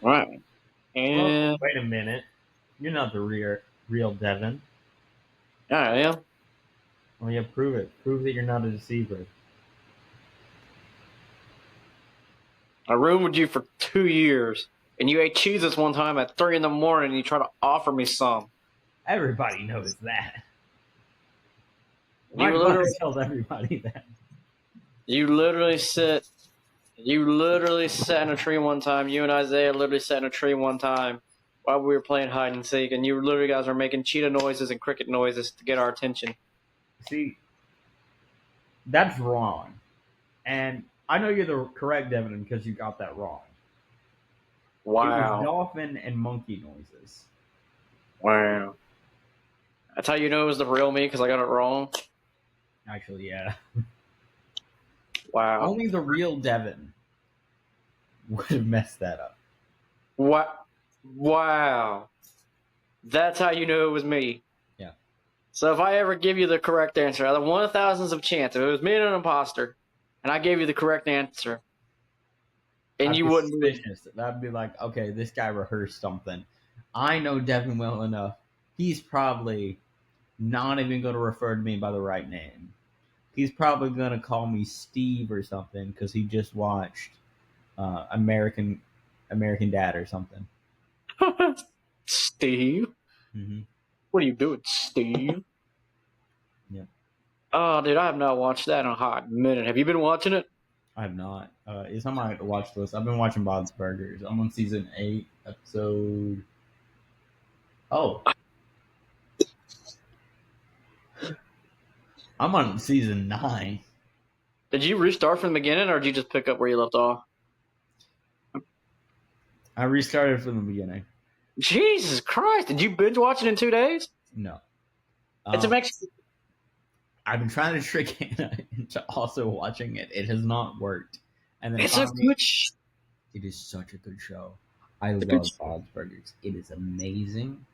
Right. Well, And wait a minute. You're not the real Devin. I am. Oh yeah, prove it. Prove that you're not a deceiver. I roomed with you for 2 years, and you ate cheeses one time at 3 in the morning, and you tried to offer me some. Everybody knows that. My You mother literally, tells everybody that. you literally sit, you literally sat in a tree one time. You and Isaiah literally sat in a tree one time while we were playing hide and seek, and you literally guys were making cheetah noises and cricket noises to get our attention. See, that's wrong. And I know you're the correct Devin because you got that wrong. It was Wow, dolphin and monkey noises. wow. That's how you know it was the real me because I got it wrong. Actually, yeah. Wow. Only the real Devin would have messed that up. What? Wow. That's how you knew it was me. Yeah. So if I ever give you the correct answer, out of one of thousands of chance, if it was me and an imposter, and I gave you the correct answer, and I'd you be wouldn't believe, suspicious. That'd be like, okay, this guy rehearsed something. I know Devin well enough. He's probably not even going to refer to me by the right name. He's probably going to call me Steve or something because he just watched American Dad or something. Steve, Mm-hmm. what are you doing, Steve? Yeah, Oh, dude, I have not watched that in a hot minute. Have you been watching it? I have not. It's on my watch list. I've been watching Bob's Burgers. I'm on season 8, episode. Oh, I'm on season 9. Did you restart from the beginning, or did you just pick up where you left off? I restarted from the beginning. Jesus Christ! Did you binge watch it in 2 days? No. It's a Um, Mexican. I've been trying to trick Hannah into also watching it. It has not worked. And then It's a finally, good. it is such a good show. I It's a good. love Bob's Burgers. It is amazing.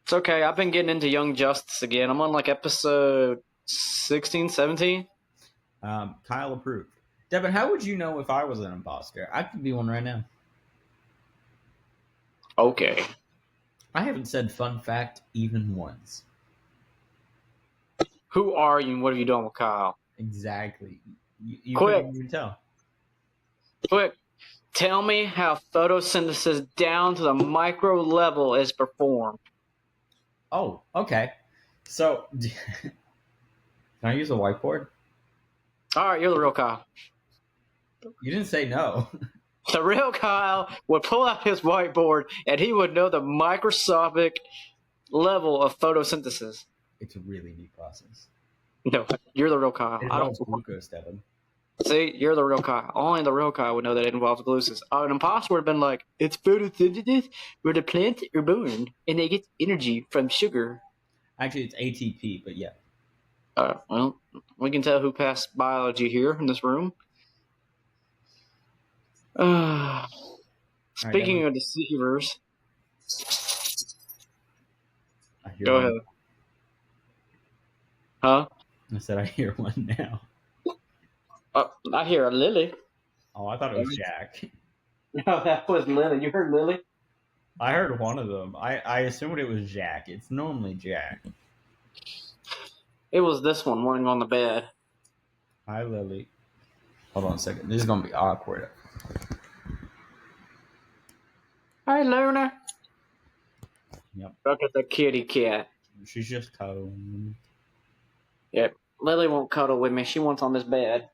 It's okay. I've been getting into Young Justice again. I'm on like episode 16, 17. Kyle approved. Devin, how would you know if I was an imposter? I could be one right now. Okay. I haven't said fun fact even once. Who are you and what have you done with Kyle? Exactly. You Quick, couldn't even tell. quick. Tell me how photosynthesis down to the micro level is performed. Oh, okay. So, can I use a whiteboard? All right, you're the real Kyle. You didn't say no. The real Kyle would pull out his whiteboard and he would know the microscopic level of photosynthesis. It's a really neat process. No, you're the real Kyle. It I don't involves glucose, Devin. see. You're the real Kyle. Only the real Kyle would know that it involves glucose. An imposter would have been like, "It's photosynthesis where the plants are born and they get energy from sugar." Actually, it's ATP, but yeah. Well, we can tell who passed biology here in this room. Speaking Devin, of deceivers, I hear go one. ahead. Huh? I said I hear one now. I hear a Lily. Oh, I thought it was Jack. No, that was Lily. You heard Lily? I heard one of them. I assumed it was Jack. It's normally Jack. It was this one laying on the bed. Hi, Lily. Hold on a second. This is going to be awkward. Hi, Luna. Yep. Look at the kitty cat. She's just cuddling. Yep. Lily won't cuddle with me. She wants on this bed.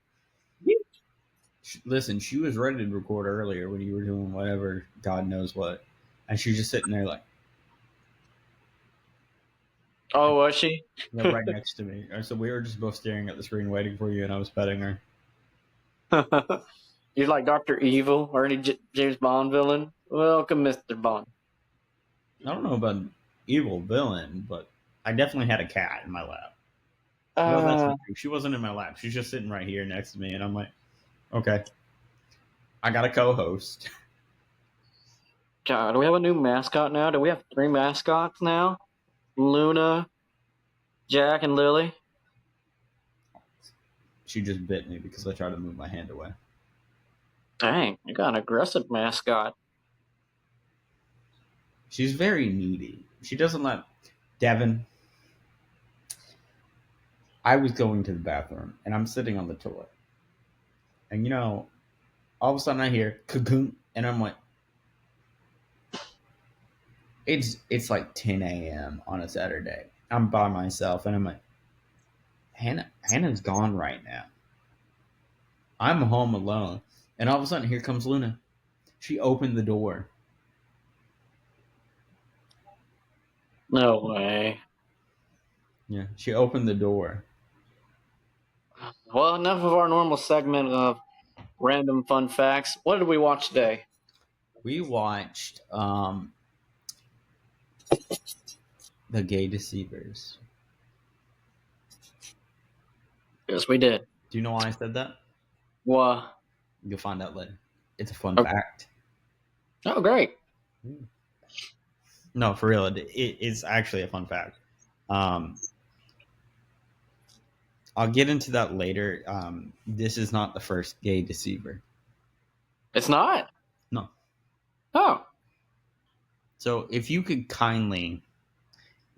Listen, she was ready to record earlier when you were doing whatever, God knows what. And she's just sitting there like, Oh, was she? right next to me. And so we were just both staring at the screen waiting for you, and I was petting her. You're like Dr. Evil or any James Bond villain. Welcome, Mr. Bond. I don't know about an evil villain, but I definitely had a cat in my lap. No, that's not true. She wasn't in my lap. She's just sitting right here next to me, and I'm like, okay, I got a co-host. God, do we have a new mascot now? Do we have 3 mascots now? Luna, Jack, and Lily? She just bit me because I tried to move my hand away. Dang, you got an aggressive mascot. She's very needy. She doesn't let Devin. I was going to the bathroom and I'm sitting on the toilet, and all of a sudden I hear cocoon, and I'm like, it's like 10 a.m. on a Saturday. I'm by myself, and I'm like, Hannah's gone right now. I'm home alone, and all of a sudden here comes Luna. She opened the door. No way. Yeah, she opened the door. Well, enough of our normal segment of random fun facts. What did we watch today? We watched the Gay Deceivers. Yes, we did. Do you know why I said that? What? You'll find out later. It's a fun Okay. fact. Oh, great. No, for real, it's actually a fun fact. I'll get into that later. This is not the first Gay Deceiver. It's not? No. Oh. So if you could kindly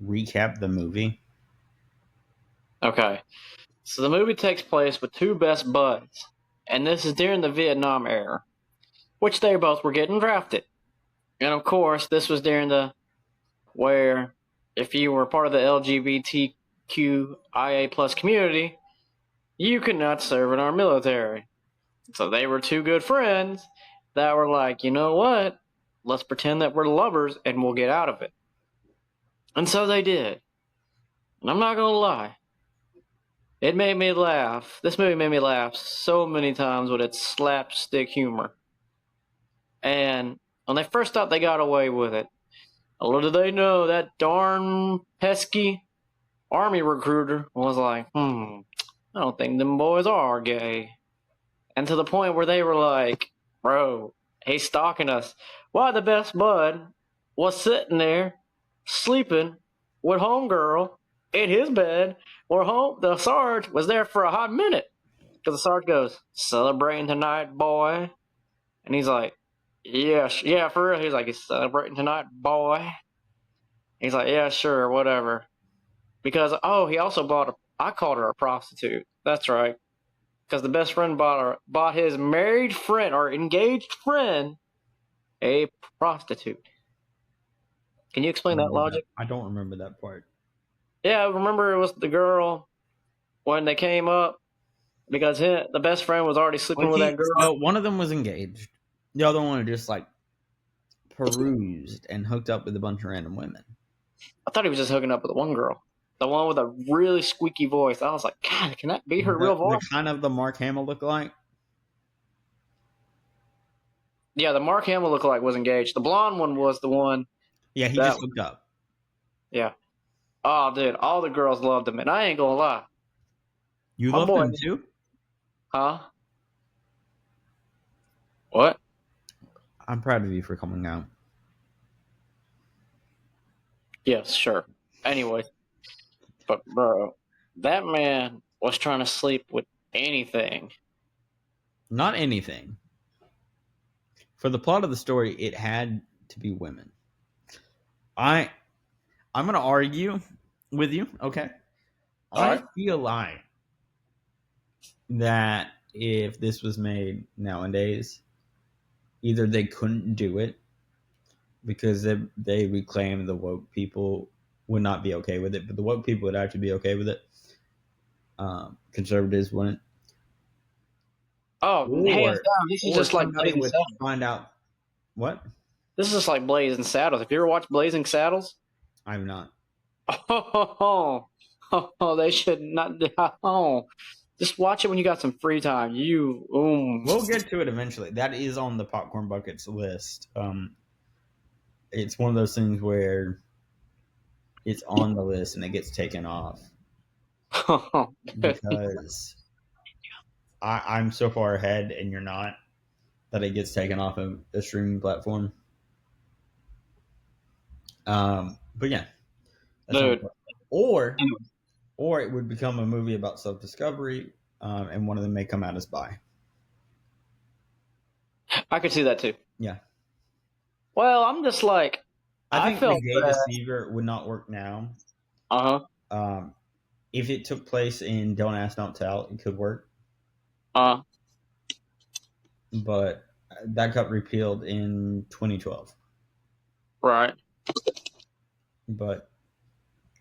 recap the movie. Okay. So the movie takes place with two best buds, and this is during the Vietnam era, which they both were getting drafted. And of course, this was during the where if you were part of the LGBTQIA plus community, you could not serve in our military. So they were two good friends that were like, you know what? Let's pretend that we're lovers and we'll get out of it. And so they did. And I'm not going to lie. It made me laugh. This movie made me laugh so many times with its slapstick humor. And when they first thought they got away with it, little did they know that darn pesky army recruiter was like, I don't think them boys are gay. And to the point where they were like, bro, he's stalking us. Why the best bud was sitting there sleeping with homegirl in his bed where the Sarge was there for a hot minute. Because the Sarge goes, celebrating tonight, boy. And he's like, yeah, for real. He's like, he's celebrating tonight, boy. He's like, yeah, sure, whatever. Because, he also I called her a prostitute. That's right. Because the best friend bought his married friend or engaged friend a prostitute. Can you explain that logic? I don't remember that part. Yeah, I remember it was the girl when they came up because the best friend was already sleeping with that girl. So one of them was engaged. The other one just like perused and hooked up with a bunch of random women. I thought he was just hooking up with one girl. The one with a really squeaky voice. I was like, God, can that be her real voice? The kind of the Mark Hamill look-alike? Yeah, the Mark Hamill look-alike was engaged. The blonde one was the one. Yeah, he just hooked up. Yeah. Oh, dude, all the girls loved him, and I ain't gonna lie. You loved him too? Huh? What? I'm proud of you for coming out. Yes, sure. Anyway, but bro, that man was trying to sleep with anything. Not anything. For the plot of the story, it had to be women. I'm going to argue with you, okay? I feel like that if this was made nowadays, either they couldn't do it because they would claim the woke people would not be okay with it, but the woke people would actually be okay with it. Conservatives wouldn't. Oh, hands down, this is just like Blazing Saddles. Find out what? This is just like Blazing Saddles. Have you ever watched Blazing Saddles? I have not. Oh, they should not. Oh, just watch it when you got some free time. We'll get to it eventually. That is on the Popcorn Buckets list. It's one of those things where it's on the list and it gets taken off because I'm so far ahead and you're not that it gets taken off of a streaming platform. But yeah, dude. Or it would become a movie about self-discovery, and one of them may come out as bi. I could see that too. Yeah. Well, I'm just like, I think felt the Gay bad. Deceiver would not work now. Uh If it took place in Don't Ask, Don't Tell, it could work. huh. But that got repealed in 2012. Right. But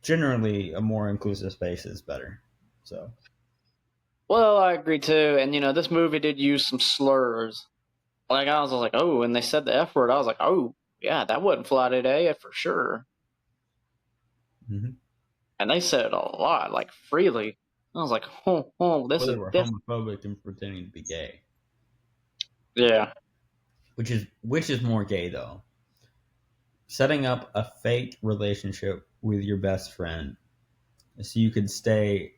generally, a more inclusive space is better. So. Well, I agree too. And this movie did use some slurs. Like I was like, oh, and they said the F word. I was like, oh, yeah, that wouldn't fly today for sure. Mm-hmm. And they said it a lot, like freely. I was like, this Well, they is were different. homophobic and pretending to be gay. Yeah. Which is more gay though. Setting up a fake relationship with your best friend so you could stay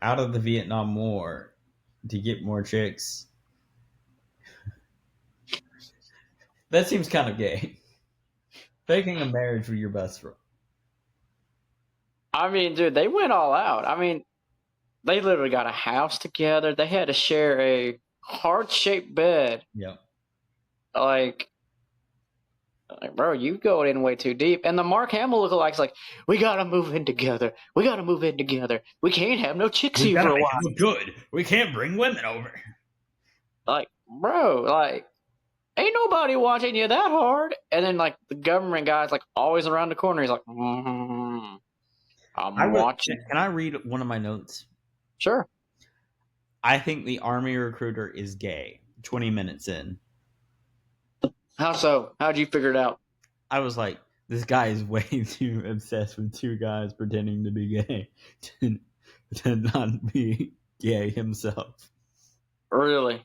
out of the Vietnam War to get more chicks. That seems kind of gay. Faking a marriage with your best friend. I mean, dude, they went all out. I mean, they literally got a house together. They had to share a heart-shaped bed. Yeah. Like, bro, you go in way too deep. And the Mark Hamill lookalikes like, we gotta move in together. We gotta move in together. We can't have no chicks here for a while. Look good. We can't bring women over. Like, bro, like, ain't nobody watching you that hard. And then, like, the government guy's, like, always around the corner. He's like, I'm watching. Can I read one of my notes? Sure. I think the army recruiter is gay. 20 minutes in. How so? How'd you figure it out? I was like, this guy is way too obsessed with two guys pretending to be gay to not be gay himself. Really?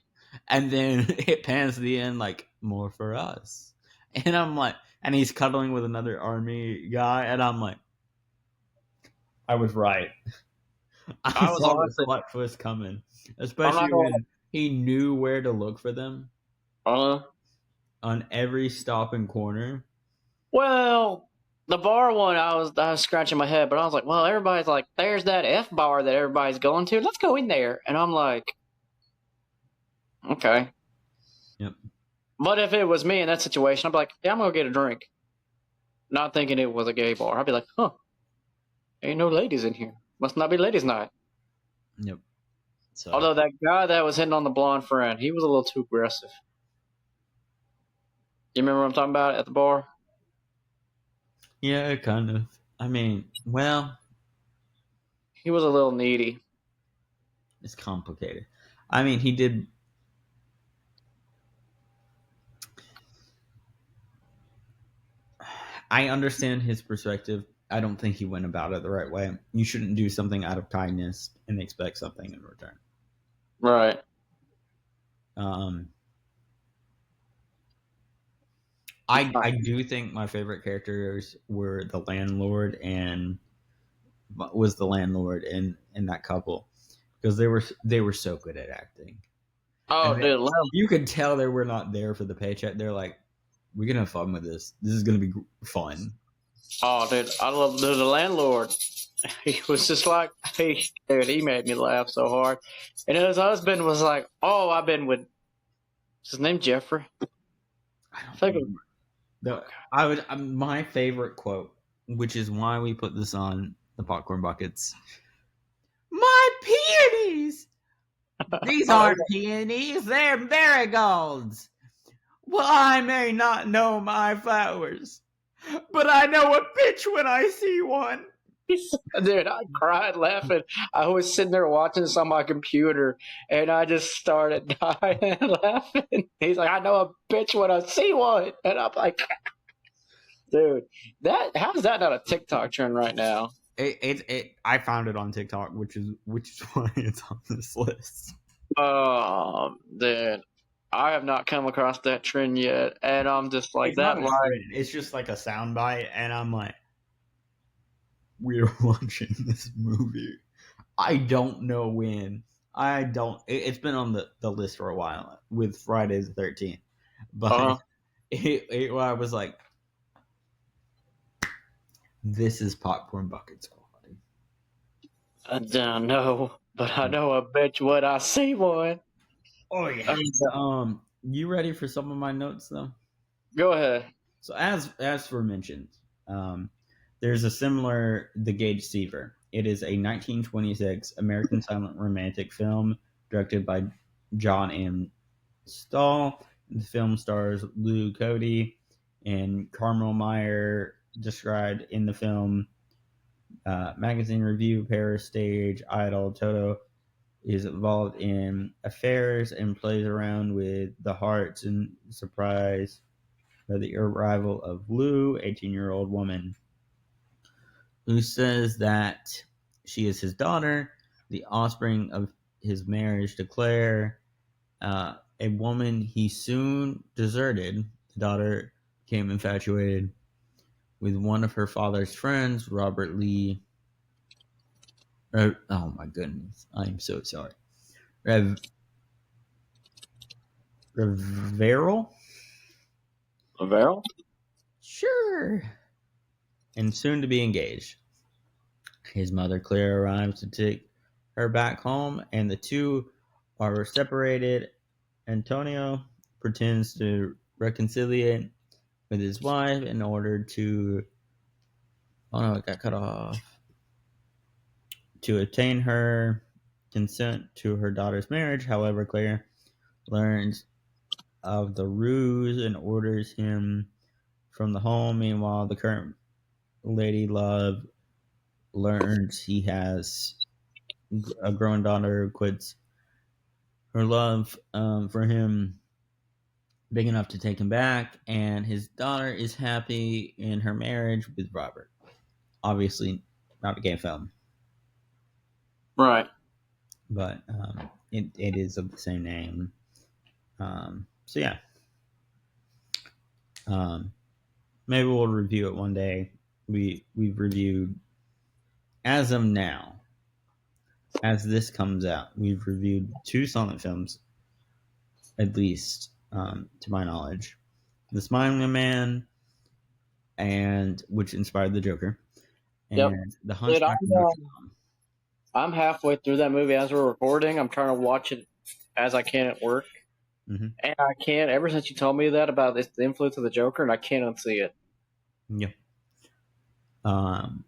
And then it pans to the end like, more for us. And I'm like, and he's cuddling with another army guy, and I'm like, I was right. I was saw honestly- this plot twist coming, especially when he knew where to look for them on every stop and corner. Well, the bar one, I was scratching my head, but I was like, well, everybody's like, there's that F bar that everybody's going to. Let's go in there. And I'm like, okay. Yep. But if it was me in that situation, I'd be like, yeah, I'm going to get a drink. Not thinking it was a gay bar. I'd be like, huh, ain't no ladies in here. Must not be ladies' night. Yep. So. Although that guy that was hitting on the blonde friend, he was a little too aggressive. You remember what I'm talking about at the bar? Yeah, kind of. I mean, well, he was a little needy. It's complicated. I mean, he did. I understand his perspective. I don't think he went about it the right way. You shouldn't do something out of kindness and expect something in return. Right. I do think my favorite characters were the landlord and in that couple, because they were so good at acting. Oh, dude, you could tell they were not there for the paycheck. They're like, we're gonna have fun with this. This is gonna be fun. Oh, dude, I love the landlord. He was just like, hey, dude, he made me laugh so hard. And his husband was like, oh, I've been with, what's his name, Jeffrey? I don't remember. My favorite quote, which is why we put this on the popcorn buckets. My peonies! These aren't peonies, they're marigolds. Well, I may not know my flowers, but I know a bitch when I see one. Dude, I cried laughing. I was sitting there watching this on my computer, and I just started dying laughing. He's like, I know a bitch when I see one. And I'm like, dude, how is that not a TikTok trend right now? I found it on TikTok, which is why it's on this list. Dude, I have not come across that trend yet, and I'm just like, it's just like a soundbite, and I'm like, we're watching this movie. I don't know when. It's been on the list for a while with Friday the 13th, but I was like, this is popcorn buckets quality. I don't know, but I know a bitch when I see one. Oh yeah. You ready for some of my notes though? Go ahead. So as for mentioned, um, there's a similar The Gay Deceiver. It is a 1926 American silent romantic film directed by John M. Stahl. The film stars Lou Cody and Carmel Meyer, described in the film. Magazine Review, Paris Stage, Idol, Toto is involved in affairs and plays around with the hearts and surprise by the arrival of Lou, 18-year-old woman, who says that she is his daughter, the offspring of his marriage to Claire, a woman he soon deserted. The daughter became infatuated with one of her father's friends, Robert Lee. Oh my goodness, I'm so sorry. Reveral? Lavelle? Sure. And soon to be engaged. His mother, Claire, arrives to take her back home, and the two are separated. Antonio pretends to reconciliate with his wife in order to. Oh no, it got cut off. To obtain her consent to her daughter's marriage. However, Claire learns of the ruse and orders him from the home. Meanwhile, the current lady love learns he has a grown daughter who quits her love for him big enough to take him back, and his daughter is happy in her marriage with Robert. Obviously, not a gay film, Right. but it is of the same name. So yeah, um, maybe we'll review it one day. We've reviewed, as of now, as this comes out, we've reviewed two silent films, at least to my knowledge. The Smiling Man, and which inspired the Joker, Yep. and The Dude, Hunchback of Notre Dame. I'm halfway through that movie as we're recording. I'm trying to watch it as I can at work. Mm-hmm. And I can't, ever since you told me that about this, the influence of the Joker, and I can't unsee it. Yeah. Um,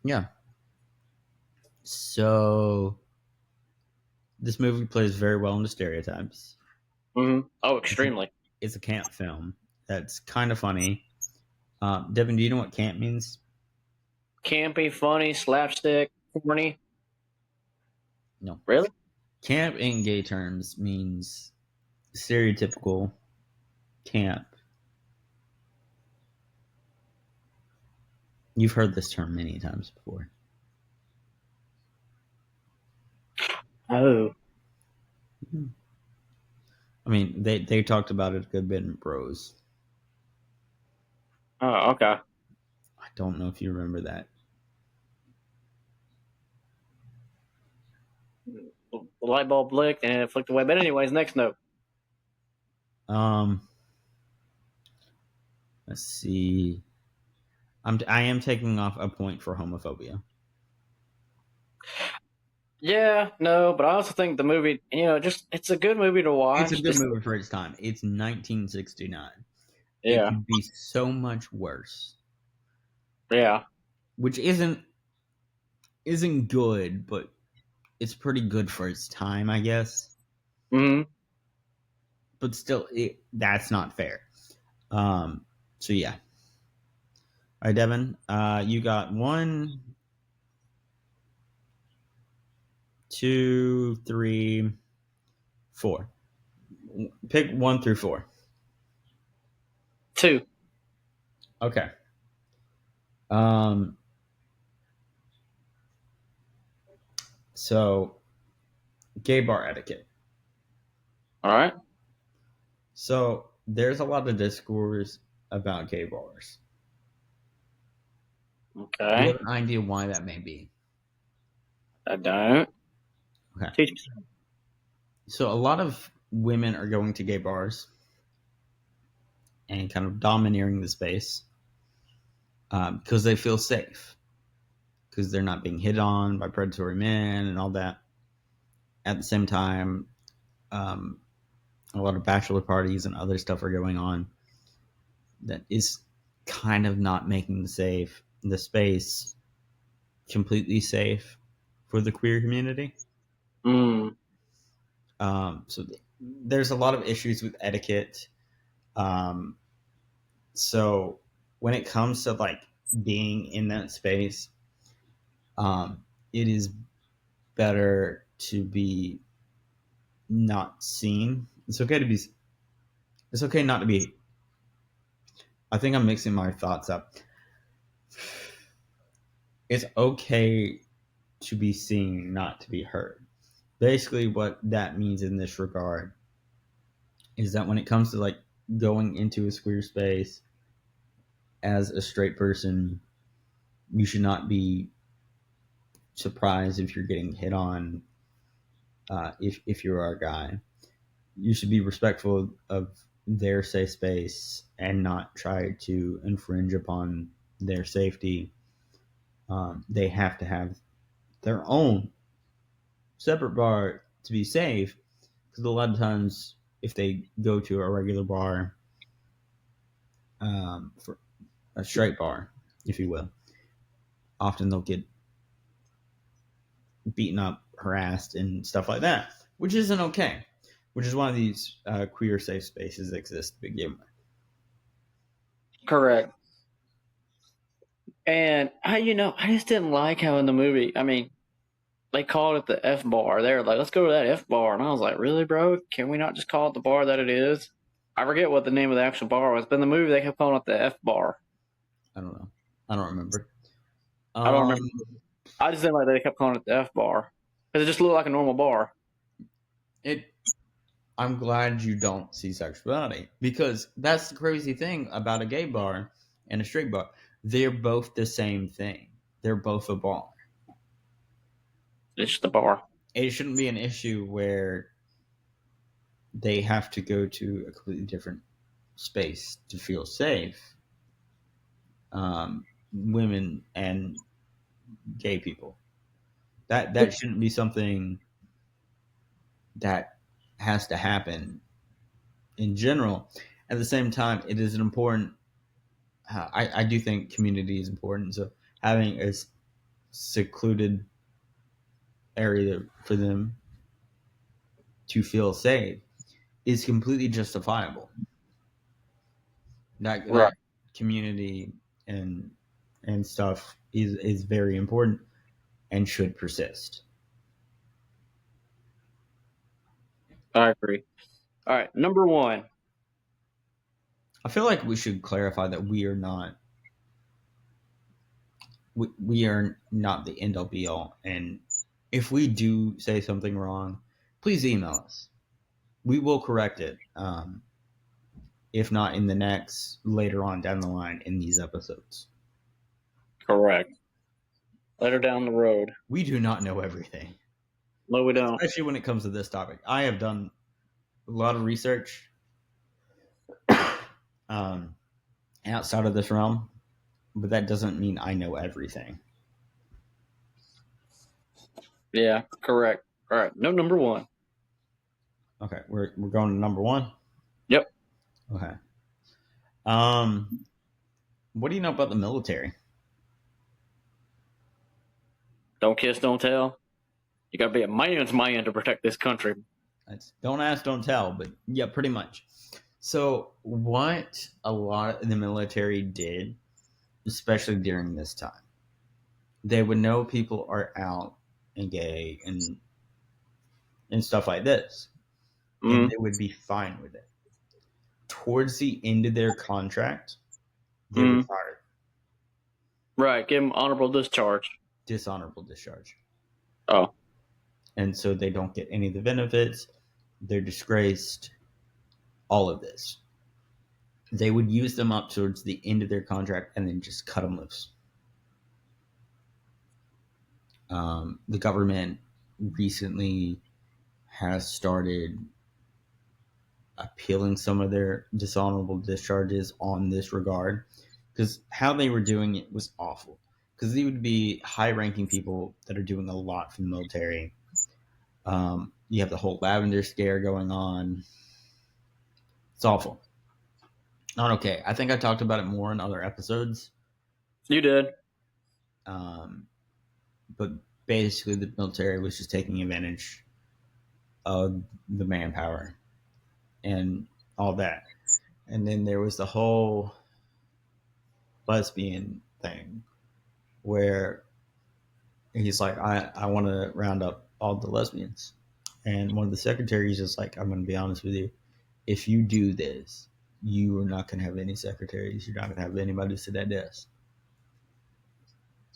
yeah. So this movie plays very well into stereotypes. Mm-hmm. Oh, It's a, extremely. it's a camp film that's kind of funny. Devin, do you know what camp means? Campy, funny, slapstick, corny. No. Really? Camp in gay terms means stereotypical camp. You've heard this term many times before. Oh. I mean, they talked about it a good bit in Bros. Oh, okay. I don't know if you remember that. The light bulb blinked and it flicked away. But anyways, next note. Um, let's see. I am taking off a point for homophobia. Yeah, no, but I also think the movie, just it's a good movie to watch. It's a good movie for its time. It's 1969. It Yeah, could be so much worse, yeah. which isn't good, but it's pretty good for its time, I guess. Hmm. But still, that's not fair. So yeah. All right, Devin. You got 1, 2, 3, 4. Pick 1 through 4. 2. Okay. Um. So, gay bar etiquette. All right. So there's a lot of discourse about gay bars. Do you Okay. have an idea why that may be? I don't. Okay. Teach me. So a lot of women are going to gay bars and kind of domineering the space because they feel safe, because they're not being hit on by predatory men and all that. At the same time, um, a lot of bachelor parties and other stuff are going on that is kind of not making the space completely safe for the queer community. Mm. So there's a lot of issues with etiquette. Um, so when it comes to like being in that space, it is better to be not seen. It's okay to be. It's okay not to be. I think I'm mixing my thoughts up. It's okay to be seen, not to be heard. Basically, what that means in this regard is that when it comes to like going into a queer space as a straight person, you should not be surprised if you're getting hit on. If you are a guy, you should be respectful of their safe space and not try to infringe upon their safety. They have to have their own separate bar to be safe, because a lot of times if they go to a regular bar, for a straight bar, if you will, often they'll get beaten up, harassed, and stuff like that, which isn't okay. Which is one of these queer safe spaces that exist to begin with. Correct. And I just didn't like how in the movie, I mean, they called it the F bar. They were like, let's go to that F bar. And I was like, really, bro? Can we not just call it the bar that it is? I forget what the name of the actual bar was, but in the movie they kept calling it the F bar. I don't know. I don't remember. I don't remember. Um, I just didn't like that they kept calling it the F bar because it just looked like a normal bar. it. I'm glad you don't see sexuality, because that's the crazy thing about a gay bar and a straight bar. They're both the same thing. They're both a bar. It's just a bar. It shouldn't be an issue where they have to go to a completely different space to feel safe. Women and gay people. That shouldn't be something that has to happen in general. At the same time, it is an important. I do think community is important. So having a secluded area for them to feel safe is completely justifiable. That Right. community and stuff is very important and should persist. I agree. All right, number one. I feel like we should clarify that we are not the end all be all, and if we do say something wrong, please email us. We will correct it. If not in the next, later on down the line in these episodes. Correct. Later down the road. We do not know everything, No, we don't. especially when it comes to this topic. I have done a lot of research outside of this realm, but that doesn't mean I know everything. Yeah, correct. All right, no number one. Okay, we're going to number one. Yep. Okay. What do you know about the military? Don't kiss, don't tell. You gotta be a man's man to protect this country. That's, don't ask, don't tell, but yeah, pretty much. So, what a lot of the military did, especially during this time, they would know people are out and gay and stuff like this, and Mm-hmm. they would be fine with it. Towards the end of their contract, they Mm-hmm. retired. Right, give him honorable discharge. Dishonorable discharge. Oh, And so they don't get any of the benefits. They're disgraced. All of this. They would use them up towards the end of their contract and then just cut them loose. The government recently has started appealing some of their dishonorable discharges on this regard, because how they were doing it was awful. Because they would be high ranking people that are doing a lot for the military. You have the whole lavender scare going on. It's awful. Not okay. I think I talked about it more in other episodes. You did. But basically, the military was just taking advantage of the manpower and all that. And then there was the whole lesbian thing where he's like, I want to round up all the lesbians. And one of the secretaries is like, I'm going to be honest with you. If you do this, you are not going to have any secretaries. You're not going to have anybody sit at desk.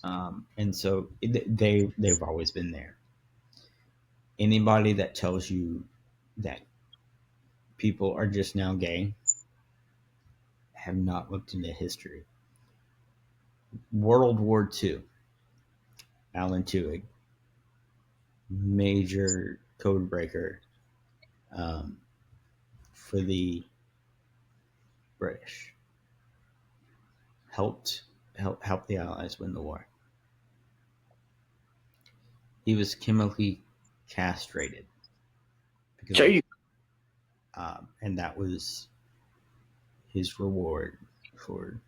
And so they've always been there. Anybody that tells you that people are just now gay have not looked into history. World War II, Alan Tudyk, major code breaker for the British, helped the Allies win the war. He was chemically castrated because, and that was his reward for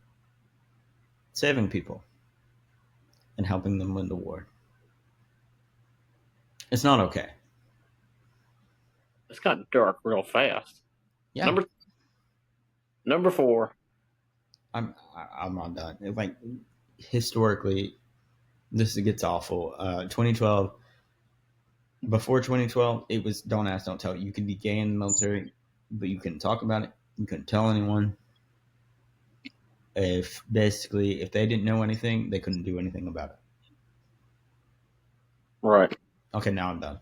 saving people and helping them win the war. It's not okay. It's got dark real fast. Yeah. Number 4. I'm not done. Like historically, this gets awful. 2012. Before 2012, it was don't ask, don't tell. You could be gay in the military, but you couldn't talk about it. You couldn't tell anyone. If they didn't know anything, they couldn't do anything about it. Right. Okay, now I'm done.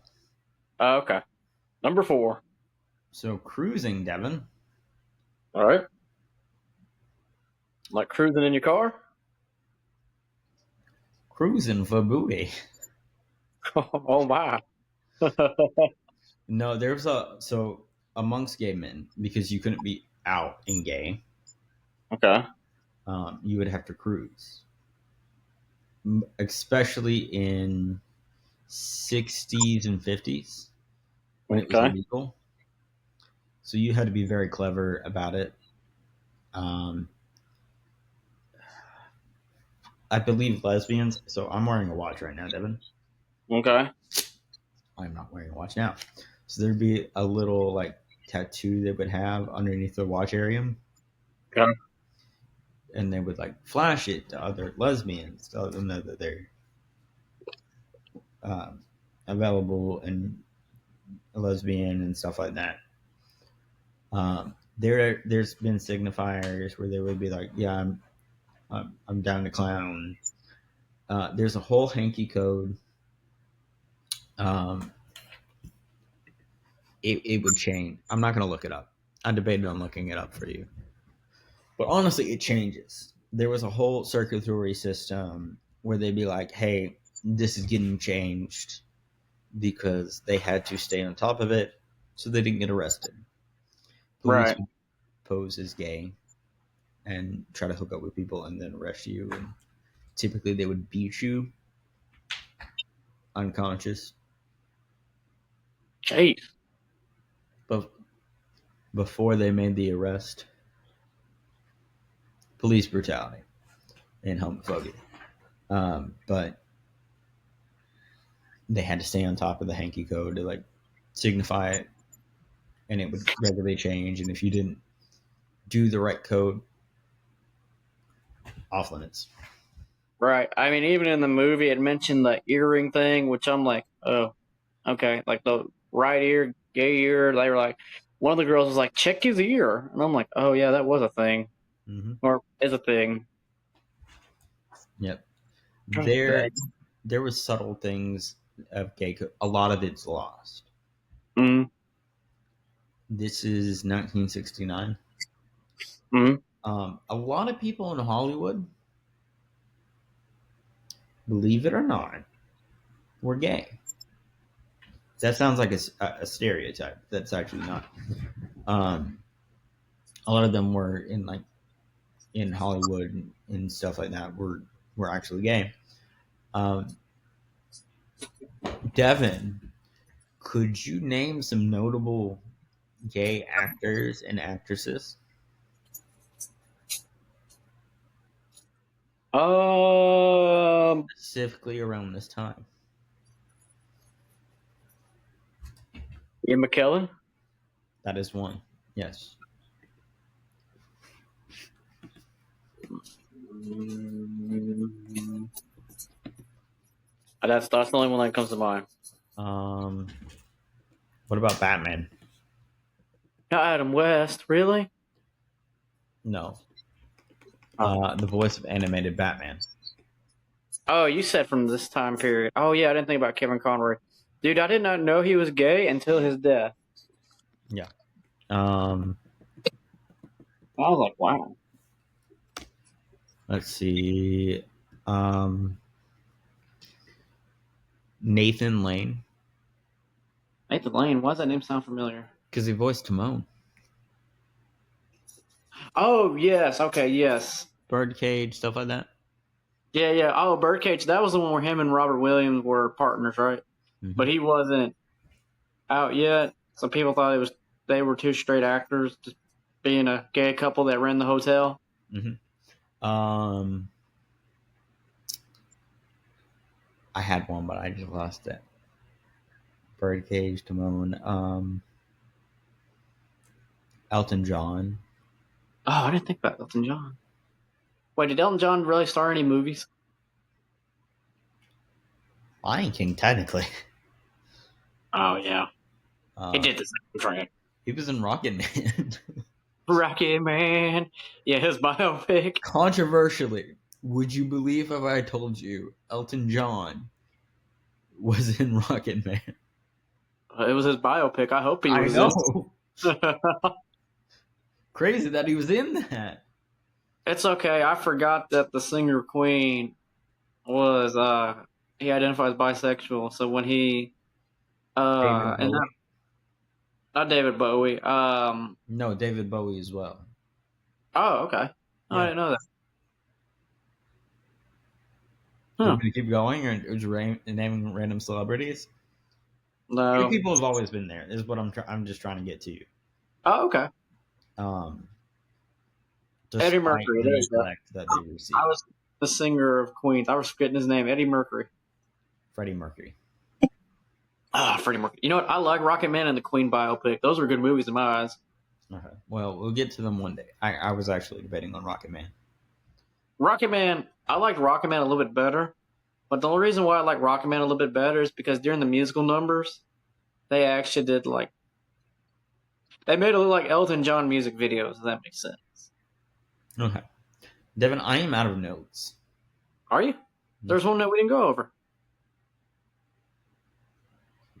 Okay. Number 4. So cruising, Devin. All right. Like cruising in your car? Cruising for booty. Oh my. No, there's so amongst gay men, because you couldn't be out and gay. Okay. You would have to cruise, especially in 60s and 50s when it was illegal. So you had to be very clever about it. I believe lesbians. So I'm wearing a watch right now, Devin. Okay. I'm not wearing a watch now. So there'd be a little like tattoo they would have underneath the watch area. Okay. And they would like flash it to other lesbians to let them know that they're available and a lesbian and stuff like that. There's been signifiers where they would be like, yeah, I'm down to clown. There's a whole hanky code. It would change. I'm not going to look it up. I debated on looking it up for you. But honestly, it changes. There was a whole circulatory system where they'd be like, hey, this is getting changed because they had to stay on top of it so they didn't get arrested. Police would pose as gay and try to hook up with people and then arrest you. And typically they would beat you unconscious. Jeez. But before they made the arrest, police brutality and homophobia. But they had to stay on top of the hanky code to like signify it, and it would regularly change. And if you didn't do the right code, off limits. Right. I mean, even in the movie, it mentioned the earring thing, which I'm like, oh, okay. Like the right ear, gay ear. They were like, one of the girls was like, check his ear. And I'm like, oh, yeah, that was a thing. Mm-hmm. Or is a thing. Yep. There was subtle things of gay code. A lot of it's lost. Mm-hmm. This is 1969. Mm-hmm. A lot of people in Hollywood, believe it or not, were gay. That sounds like a stereotype. That's actually not. A lot of them were in Hollywood and stuff like that were actually gay. Devin, could you name some notable gay actors and actresses Um, specifically around this time? Ian McKellen. That is one. Yes. Mm, that's the only one that comes to mind. Um, what about Batman? Adam West, really? No. Oh. The voice of animated Batman. Oh, you said from this time period. Oh yeah, I didn't think about Kevin Conroy. Dude, I did not know he was gay until his death. Yeah. Um, I was like, wow. let's see. Um, Nathan Lane, Nathan Lane, why does that name sound familiar? because he voiced Timon. Oh yes, okay, yes. Birdcage, stuff like that. Yeah, yeah. Oh, Birdcage, that was the one where him and Robert Williams were partners, right? Mm-hmm. But he wasn't out yet. So people thought they were two straight actors just being a gay couple that ran the hotel. Mm-hmm. I had one, but I just lost it. Birdcage, Timon, Elton John. Oh, I didn't think about Elton John. Wait, did Elton John really star in any movies? Lion King, technically. Oh yeah. He Uh, did the same thing. he was in Rocket Man. Rocket Man. Yeah, his biopic. Controversially, would you believe if I told you Elton John was in Rocket Man? It was his biopic. I hope he I was know. in. Crazy that he was in that. It's okay. I forgot that the singer Queen was he identifies bisexual. So when he David and Bowie. not David Bowie. No, David Bowie as well. Oh, okay. Oh, I Yeah. didn't know that. Do you Huh. want me to keep going or just naming random celebrities? Gay No. people have always been there. Is what I'm just trying to get to you. Oh, okay. Um, Eddie despite Mercury. the There you go. neglect that they I receive. was the singer of Queen. I was forgetting his name. Eddie Mercury. Freddie Mercury. Ah, Freddie Mercury. You know what? I like Rocket Man and the Queen biopic. Those were good movies in my eyes. Okay. Well, we'll get to them one day. I was actually debating on Rocket Man. Rocket Man. I liked Rocket Man a little bit better. But the only reason why I like Rocket Man a little bit better is because during the musical numbers, they actually did they made it look like Elton John music videos. If that makes sense. Okay. Devin, I am out of notes. Are you? There's one that we didn't go over.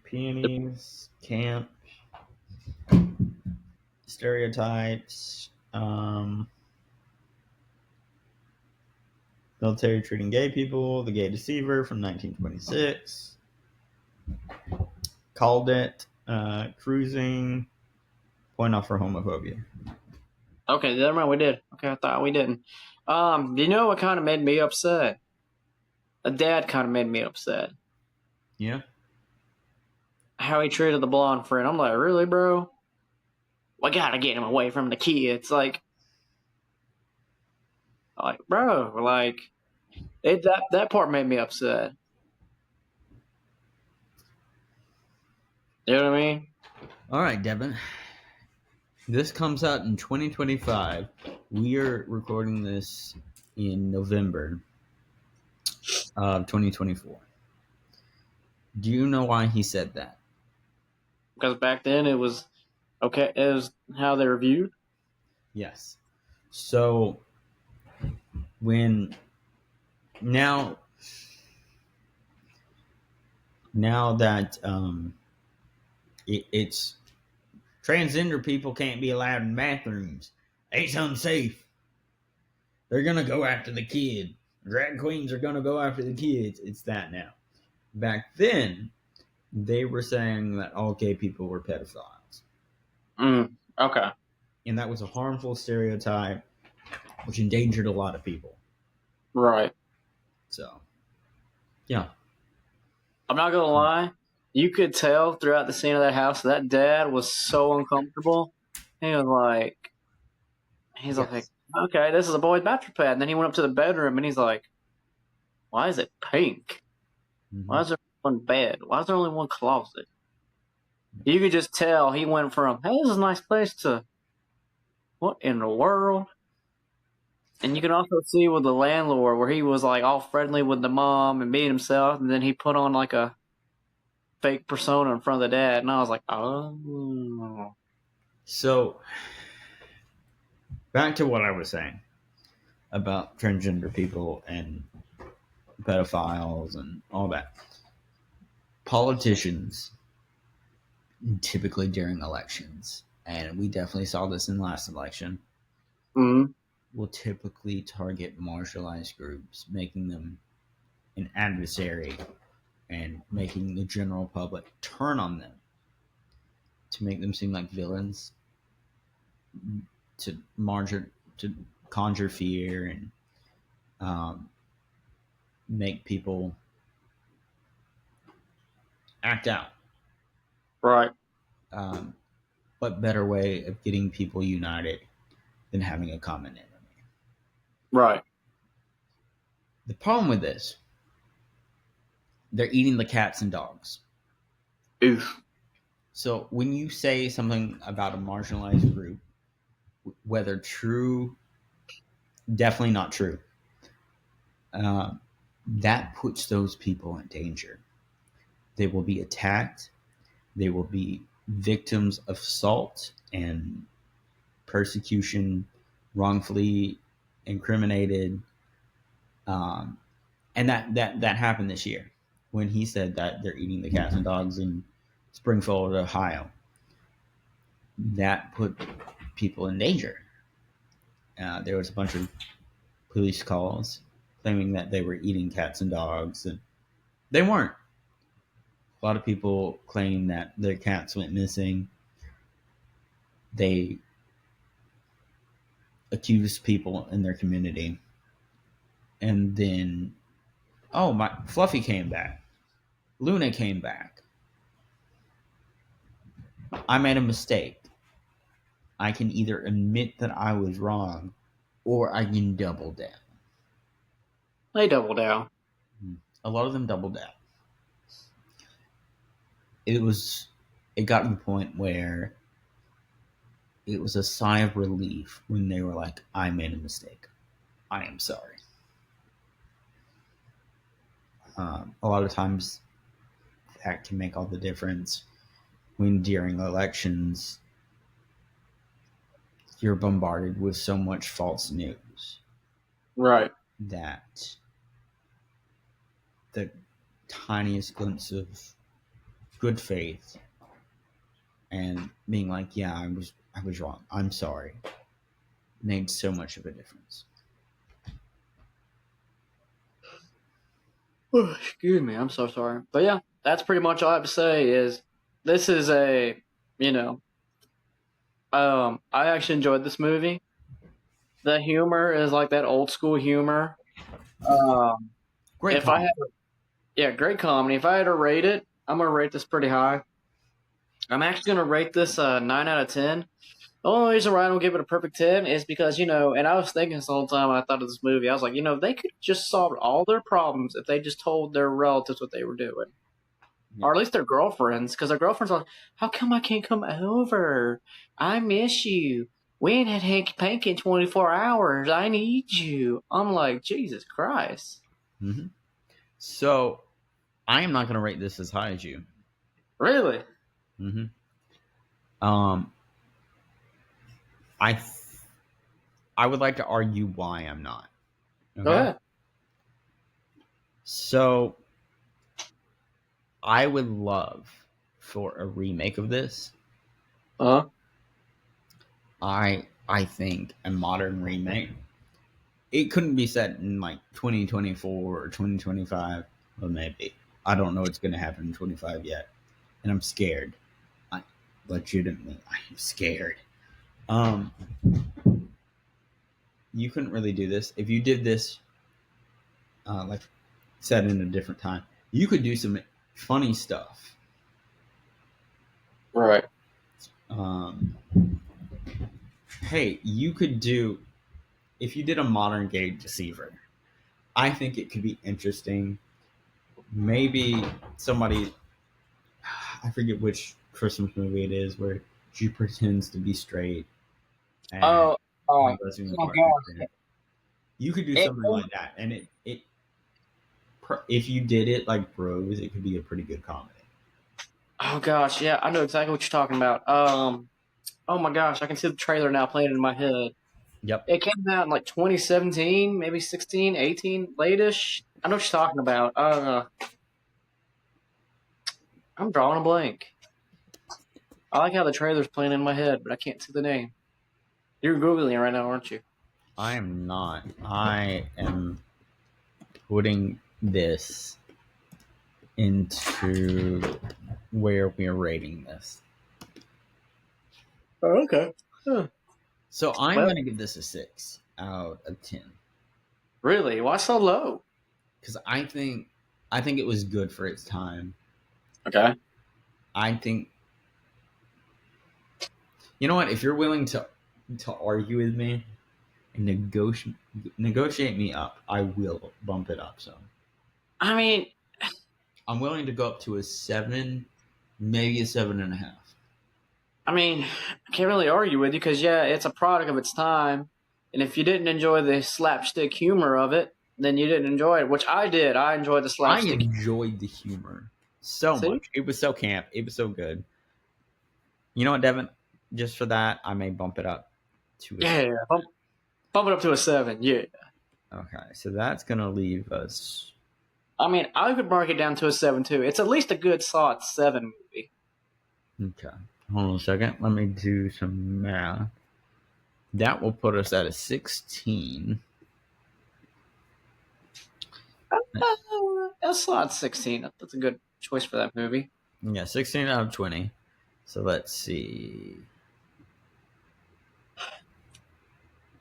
Peonies, camp, stereotypes, military treating gay people, the Gay Deceiver from 1926. Called it, cruising, point off for homophobia. Okay, never mind. We did. Okay, I thought we didn't. You know what kind of made me upset? A dad kind of made me upset. Yeah. How he treated the blonde friend. I'm like, really, bro? We gotta get him away from the kids. Bro, that part made me upset. You know what I mean? All right, Devin. This comes out in 2025. We are recording this in November of 2024. Do you know why he said that? Because back then it was okay. It was how they were viewed. Yes. So when now that it's transgender people can't be allowed in bathrooms. It's unsafe. They're gonna go after the kid. Drag queens are gonna go after the kids. It's that now. Back then, they were saying that all gay people were pedophiles. Okay. And that was a harmful stereotype which endangered a lot of people. Right. So, yeah. I'm not gonna lie. you could tell throughout the scene of that house that dad was so uncomfortable. He was like, he's like, Yes. okay, this is a boy's bathroom pad. And then he went up to the bedroom and he's like, why is it pink? Mm-hmm. Why is there one bed? Why is there only one closet? You could just tell he went from, hey, this is a nice place to, what in the world? And you can also see with the landlord where he was like all friendly with the mom and being himself, and then he put on like a fake persona in front of the dad, and I was like, oh, So back to what I was saying about transgender people and pedophiles and all that. Politicians, typically during elections, and we definitely saw this in the last election, mm, will typically target marginalized groups, making them an adversary and making the general public turn on them to make them seem like villains, to to conjure fear and um, make people act out. right, Um, what better way of getting people united than having a common enemy? right, The problem with this, they're eating the cats and dogs. oof, So when you say something about a marginalized group, whether true, definitely not true, uh, that puts those people in danger. They will be attacked. They will be victims of assault and persecution, wrongfully incriminated, and that happened this year when he said that they're eating the cats and dogs in Springfield, Ohio. That put people in danger. There was a bunch of police calls claiming that they were eating cats and dogs, and they weren't. A lot of people claim that their cats went missing. They accused people in their community, and then, oh, my Fluffy came back. Luna came back. I made a mistake. I can either admit that I was wrong, or I can double down. they double down, A lot of them doubled down. It was. It got to the point where it was a sigh of relief when they were like, "I made a mistake. I am sorry." A lot of times, that can make all the difference when during elections you're bombarded with so much false news right, that the tiniest glimpse of good faith and being like, yeah, I was wrong. I'm sorry. Made so much of a difference. excuse me, I'm so sorry, but yeah, that's pretty much all I have to say. Is this is a, you know, I actually enjoyed this movie. The humor is like that old school humor. Um, Great if I comment. had, yeah, great comedy. If I had to rate it, I'm gonna rate this pretty high. I'm actually gonna rate this 9 out of 10. The only reason why I don't give it a perfect 10 is because, and I was thinking this the whole time I thought of this movie. I was like, they could just solve all their problems if they just told their relatives what they were doing, Yeah. or at least their girlfriends, because their girlfriends are like, how come I can't come over? I miss you. We ain't had hanky panky in 24 hours. I need you. I'm like, Jesus Christ. Mm-hmm. So I am not going to rate this as high as you. Really? Mm-hmm. Um, I I would like to argue why I'm not. Go Okay. ahead. So I would love for a remake of this. Uh-huh. I think a modern remake. It couldn't be set in like 2024 or 2025. Well, maybe. I don't know what's going to happen in 25 yet, and I'm scared. I legitimately, I am scared. Um, you couldn't really do this if you did this, like set in a different time. You could do some funny stuff Right. Um, hey, you could do if you did a modern Gay Deceiver. I think it could be interesting. Maybe somebody, I forget which Christmas movie it is, where she pretends to be straight and Oh, oh, goes in the oh partner. gosh. You could do It, something like that, and if you did it like Bros, it could be a pretty good comedy. oh gosh, yeah, I know exactly what you're talking about. Oh my gosh, I can see the trailer now playing in my head. Yep. It came out in like 2017, maybe 16, 18, late-ish. I know what you're talking about. I'm drawing a blank. I like how the trailer's playing in my head, but I can't see the name. You're Googling it right now, aren't you? I am not. I am putting this into where we're rating this. Oh, okay. Huh. So I'm Well, going to give this a 6 out of 10 really? Why so low? because I think it was good for its time. Okay. I think you know what? If you're willing to argue with me and negotiate me up, I will bump it up. So I mean, I'm willing to go up to a 7, maybe a 7.5. I can't really argue with you because yeah, it's a product of its time, and if you didn't enjoy the slapstick humor of it, then you didn't enjoy it, which I did. I enjoyed the I slapstick. enjoyed the humor so See? much. It was so camp. It was so good. You know what, Devin? Just for that, I may bump it up to a 7. Yeah, bump it up to a 7. Yeah. Okay, so that's gonna leave us. I could mark it down to a 7 too. It's at least a good solid 7 movie. Okay, hold on a second. Let me do some math. That will put us at a 16. A solid 16. That's a good choice for that movie. Yeah, 16 out of 20. So let's see.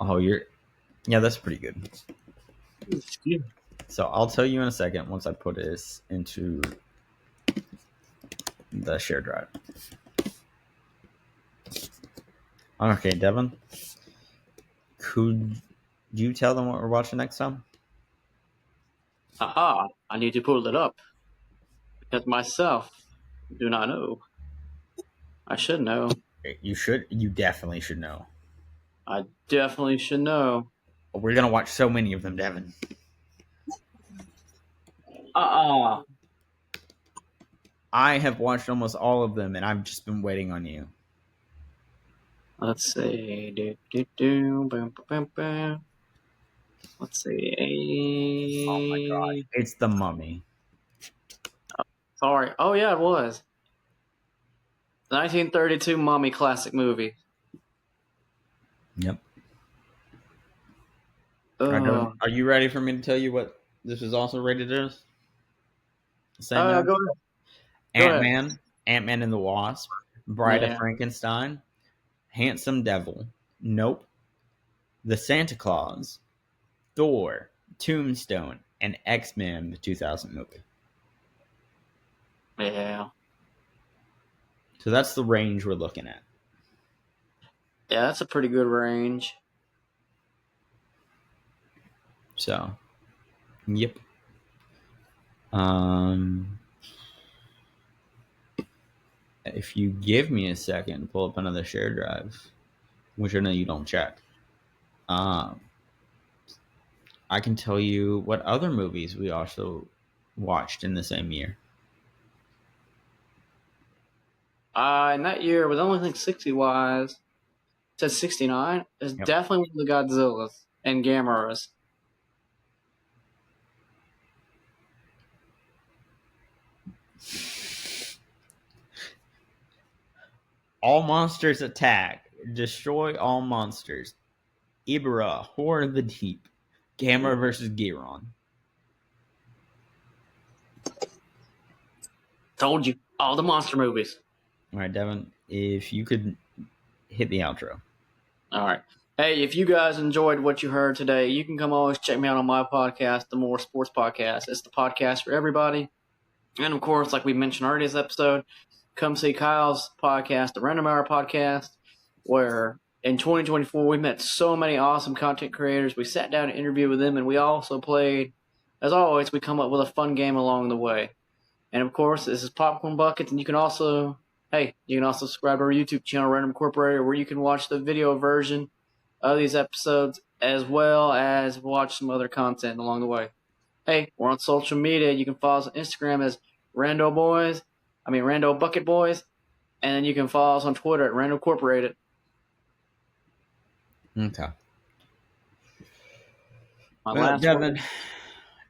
Oh, that's pretty good. So I'll tell you in a second once I put this into the share drive. Okay, Devin, could you tell them what we're watching next time? Aha, I need to pull it up because myself do not know. I should know. You should. You definitely should know. I definitely should know. We're gonna watch so many of them, Devin. Uh-uh. I have watched almost all of them, and I've just been waiting on you. Let's see. Boom, boom, boom, boom. Let's see. Oh my gosh, it's The Mummy. Sorry. Oh, yeah, it was. 1932 Mummy classic movie. Yep. Ugh. Are you ready for me to tell you what this is also rated as? Same Go as ahead. Go ahead. Ant-Man and the Wasp, Bride of Yeah. Frankenstein, Handsome Devil, Nope, The Santa Claus, Thor, Tombstone, and X-Men, the 2000 movie. Yeah. So that's the range we're looking at. Yeah, that's a pretty good range. So, yep. If you give me a second to pull up another share drive, which I know you don't check, I can tell you what other movies we also watched in the same year. In that year, with only think 60 wise, said 69. It's Yep. definitely one of the Godzillas and Gamoras. All monsters attack. Destroy all monsters. Ibra, Horror of the Deep. Gamera versus Giron. Told you. All the monster movies. All right, Devin, if you could hit the outro. All right. Hey, if you guys enjoyed what you heard today, you can come always check me out on my podcast, the More Sports Podcast. It's the podcast for everybody. And of course, like we mentioned already in this episode, come see Kyle's podcast, the Random Hour podcast, where in 2024 we met so many awesome content creators. We sat down and interviewed with them, and we also played, as always, we come up with a fun game along the way. And of course, this is Popcorn Buckets, and you can also subscribe to our YouTube channel, Random Incorporated, where you can watch the video version of these episodes as well as watch some other content along the way. Hey, we're on social media. You can follow us on Instagram as Rando Bucket Boys, and then you can follow us on Twitter at Random Incorporated. Okay. Devin,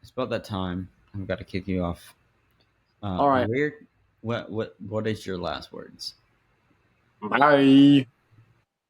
it's about that time. I've got to kick you off. All right. What is your last words? Bye.